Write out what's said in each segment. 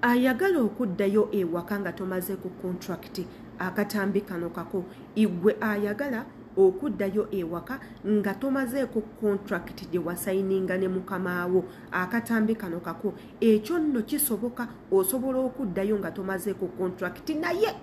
ayagala okuddayo ewaka nga tomaze ku contract akatambi kano kako igwe ayagala okuddayo ewaka nga tomaze ku contract gye wasayininga ne mukamaawo akatambi kano kako ekyo nno kisoboka osobola okuddayo nga tomaze ku contract naye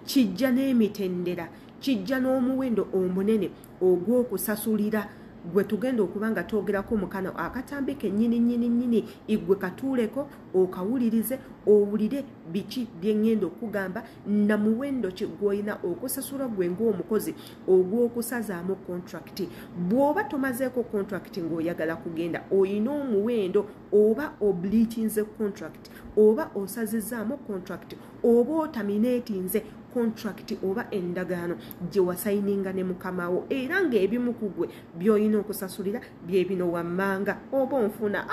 kijja n'emitendera kijja n'omuwendo omunene ogw'okusasulira gwe tugenda okubanga twogerako mu kano akatambi kennyini igwe katuuleko okawulirize owulire biki byengenda okugamba na muwendo ki gw'olina okusasula gwe ng'omukozi ogw'okusazaamu contract bw'oba tomazeeko contract ng'oyagala kugenda oyina omuwendo oba obliitinze contract oba osazizaamu contract oba otaminatinze contract oba endagaano gye wasayininga ne mukamaawo era ng'ebimu ku gwe by'olina okusasulira bye bino wammanga oba onfuna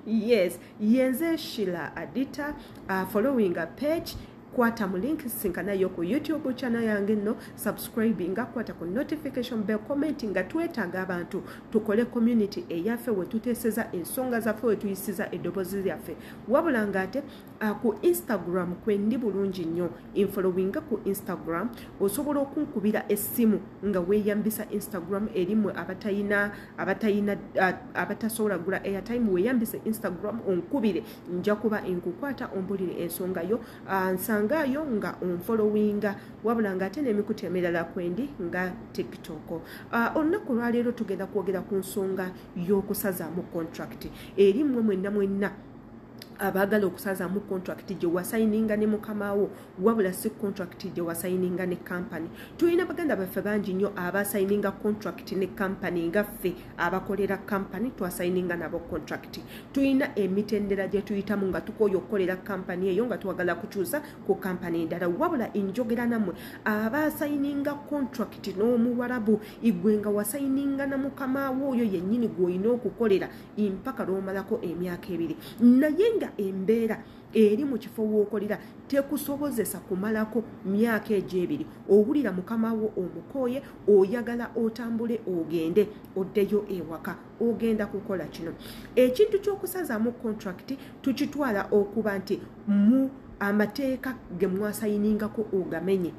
yes yenze Sheila Adita following a page kwata mu link sinkanayo ku YouTube channel yange no subscribing kwata ku notification bell commenting twetaaga abantu tukole community eyaffe we tuteseza ensonga zaffe we tuyisiza edobozi lyaffe wabula ngate ku Instagram kwendi bulungi nnyo following ku Instagram osobola okunkubira essimu nga weeyambisa Instagram erimwe abatasobola gula airtime weeyambise Instagram onkubire nja kuba enkukwata ombulire ensonga yo ngayo nga onfollowinga wabula nga ate n'emikutu emirala kwendi nga TikTok. Olunaku lwaleero tugenda kwogera ku nsonga y'okusazaamu contract eri mwenna abagala okusazaamu contract gye wasayininga ne mukamaawo wabula si contract gye wasayininga ne company. Tulina baganda baffe bangi nnyo abasayininga contract ne company ngaffe abakolera company twasayininga nabo contract. Tulina emitendera gye tuyitamu nga tukoye okukolera company eyo nga twagala kukyusa ku company endala wabula enjogera nammwe abasayininga contract n'omuwarabu igwe nga wasayininga na mukamaawo oyo yennyini gw'olina okukolera mpaka lw'omalako emyaka 2 naye nga embeera eri mu kifo w'okolera tekusobozesa kumalako myaka egy'ebiri owulira mukamaawo omukooye oyagala otambule ogende oddeyo ewaka ogenda kukola kino ekintu ky'okusazaamu contract tukitwala okuba nti mu amateeka ge mwasayiningako ogamenye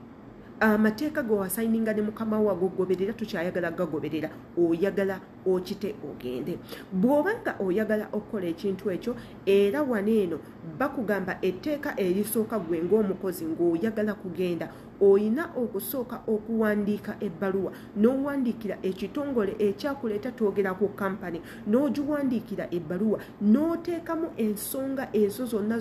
amateeka go wasayininga ne mukamaawo agogoberera tukyayagala gagoberera oyagala okite ogende bw'obanga oyagala okukola ekintu ekyo era waneeno bakugamba etteeka erisooka gwe ng'omukozi ng'oyagala kugenda oyina okusooka okuwandiika ebbaluwa n'owandiikira ekitongole ekyakuleeta twogera ku kampani n'ogiwandiikira ebbaluwa n'oteekamu ensonga ezo zonna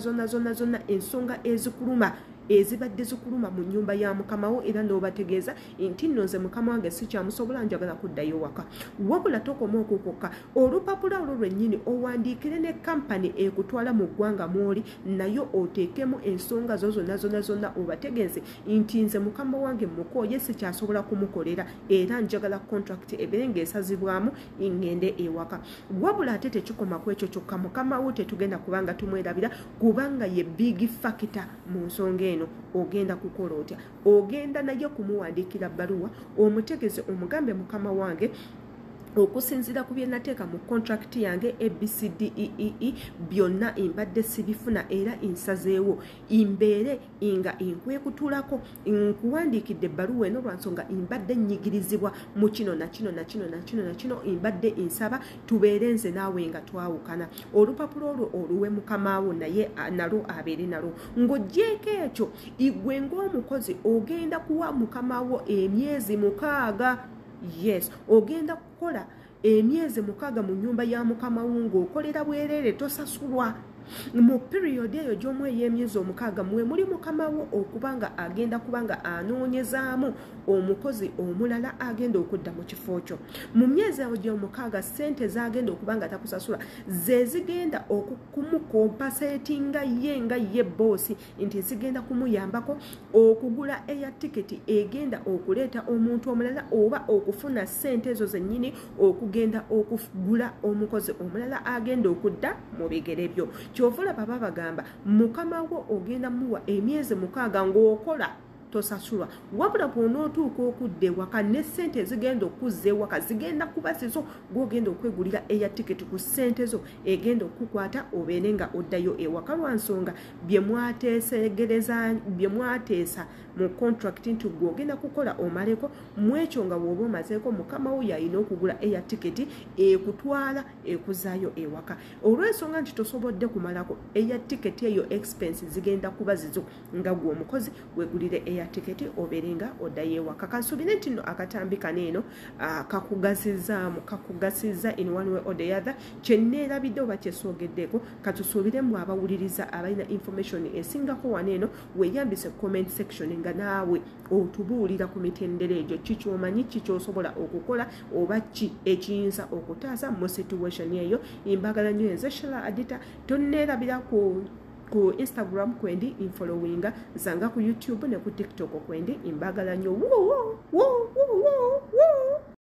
ensonga ezikuluma ezibadde zikuluma mu nnyumba ya mukamaawo era n'obategeeza nti nno nze mukama wange sikyamusobola njagala kuddayo waka wabula tokoma okukokka olupapula olwo lwennyini owandiikire ne kampani ekutwala mu ggwanga mw'oli nayo oteekemu ensonga zo zonna obategeeze nti nze mukama wange mukooye sikyasobola kumukolera era njagala contract ebeere ng'esazibwamu ngende ewaka wabula ate tekikoma ku ekyo kyokka mukamaawo tetugenda kubanga tumwerabira kubanga ye big factor mu nsonga eno ogenda kukola otya ogenda naye kumuwandiikira bbaluwa omutegeze omugambe mukama wange okusinzira ku bye nateeka mu contract yange ABCDEE byonna mbadde sibifuna era insazeewo imbeere nga nkwekutulako nkuwandiikidde ebbaluwa eno lwansonga mbadde nnyigirizibwa mu kino na kino mbadde insaba tubeere nze naawe nga twawukana olupapula olwo oluwe mukamaawo naye nalwo abeere nalwo ng'oggyeko ekyo igwe ng'omukozi ogenda kuwa mukamaawo emyezi 6 yes ogenda kukola emyezi 6 mu nnyumba ya mukamaawo ng'okolera bwereere tosasulwa mu period eyo gy'omweyo emyezi 6 mwe muli mukamaawo okubanga agenda kubanga anoonyezaamu omukozi omulala agenda okudda mu kifo kyo mu myezi egyo 6 ssente zagenda okubanga takusasula ze zigenda okukumukompasetinga ye nga ye boosi nti zigenda kumuyambako okugula air ticket egenda okuleeta omuntu omulala oba okufuna ssente ezo zennyini okugenda okugula omukozi omulala agenda okudda mu bigere byo kyovula baba bagamba mukamaawo ogenda muwa emyezi 6 ng'okola tosasulwa wabula bw'onootuuka okudda ewaka ne ssente ezigenda okuzza ewaka zigenda kuba zizo gw'ogenda okwegulira eya tiketi ku ssente zo egenda okukwata obeere nga oddayo ewaka lwa nsonga bye mwateesa mu contract nti gw'ogenda kukola omaleko mwekyo nga bw'oba omazeeko mukama wo yalina okugula eya tiketi ekutwala ekuzaayo ewaka olw'ensonga nti tosobodde kumalako eya tiketi eyo expense zigenda kuba zizo nga gwe omukozi wegulire eya tiketi obeere nga oddayo ewaka kansuubire nti nno akatambi kano eno kakugazizza in one way or the other kyenneerabidde oba kyesoogeddeeko katusuubiremu abawuliriza abalina information esingako wano eno weeyambise comment section nga naawe otubuulira ku mitendera egyo kikyomanyi kikyosobola okukola oba ki ekiyinza okutaasa mu situation eyo imbagala nnyo enze Shela Adita tonneerabira ku Instagram kwendi infollowinga zanga ku YouTube ne ku TikTok kwendi imbagala nnyo